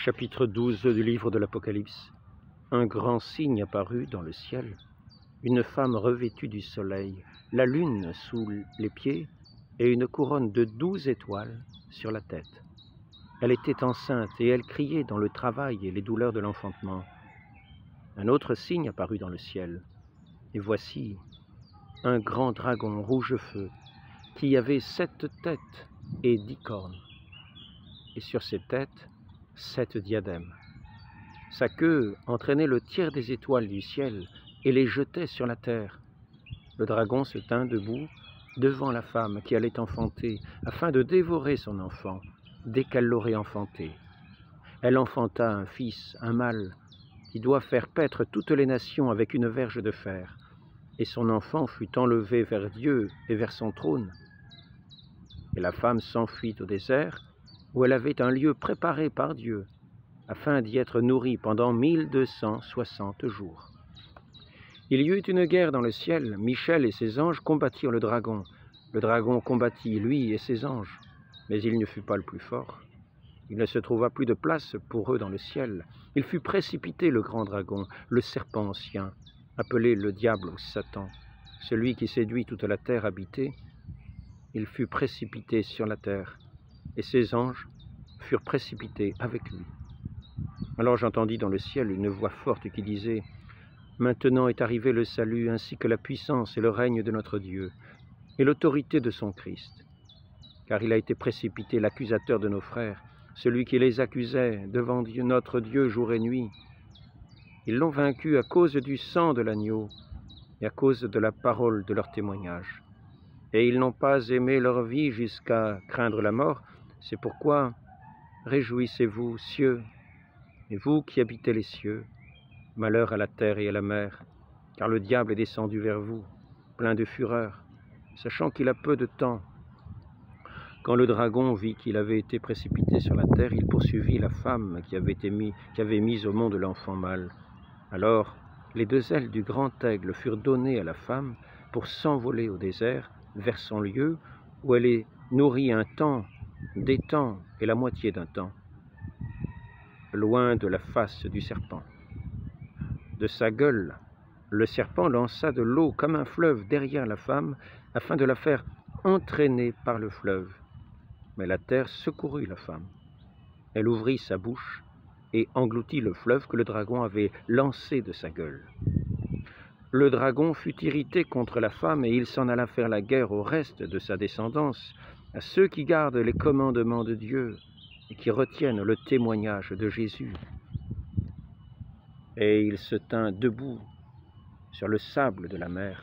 Chapitre 12 du livre de l'Apocalypse. Un grand signe apparut dans le ciel, une femme revêtue du soleil, la lune sous les pieds et une couronne de 12 étoiles sur la tête. Elle était enceinte et elle criait dans le travail et les douleurs de l'enfantement. Un autre signe apparut dans le ciel, et voici un grand dragon rouge-feu qui avait 7 têtes et 10 cornes, et sur ses têtes 7 diadèmes. Sa queue entraînait le tiers des étoiles du ciel et les jetait sur la terre. Le dragon se tint debout devant la femme qui allait enfanter, afin de dévorer son enfant dès qu'elle l'aurait enfanté. Elle enfanta un fils, un mâle, qui doit faire paître toutes les nations avec une verge de fer. Et son enfant fut enlevé vers Dieu et vers son trône. Et la femme s'enfuit au désert, où elle avait un lieu préparé par Dieu, afin d'y être nourrie pendant 1260 jours. Il y eut une guerre dans le ciel. Michel et ses anges combattirent le dragon. Le dragon combattit, lui et ses anges, mais il ne fut pas le plus fort. Il ne se trouva plus de place pour eux dans le ciel. Il fut précipité, le grand dragon, le serpent ancien, appelé le diable ou Satan, celui qui séduit toute la terre habitée. Il fut précipité sur la terre, et ses anges furent précipités avec lui. Alors j'entendis dans le ciel une voix forte qui disait : « Maintenant est arrivé le salut, ainsi que la puissance et le règne de notre Dieu, et l'autorité de son Christ. Car il a été précipité l'accusateur de nos frères, celui qui les accusait devant Dieu, notre Dieu, jour et nuit. Ils l'ont vaincu à cause du sang de l'agneau et à cause de la parole de leur témoignage. Et ils n'ont pas aimé leur vie jusqu'à craindre la mort. C'est pourquoi réjouissez-vous, cieux, et vous qui habitez les cieux. Malheur à la terre et à la mer, car le diable est descendu vers vous, plein de fureur, sachant qu'il a peu de temps. Quand le dragon vit qu'il avait été précipité sur la terre, il poursuivit la femme qui avait mis au monde l'enfant mâle. Alors, les 2 ailes du grand aigle furent données à la femme pour s'envoler au désert vers son lieu où elle est nourrie un temps, des temps et la moitié d'un temps, loin de la face du serpent. De sa gueule, le serpent lança de l'eau comme un fleuve derrière la femme, afin de la faire entraîner par le fleuve. Mais la terre secourut la femme. Elle ouvrit sa bouche et engloutit le fleuve que le dragon avait lancé de sa gueule. Le dragon fut irrité contre la femme et il s'en alla faire la guerre au reste de sa descendance, à ceux qui gardent les commandements de Dieu et qui retiennent le témoignage de Jésus. Et il se tint debout sur le sable de la mer.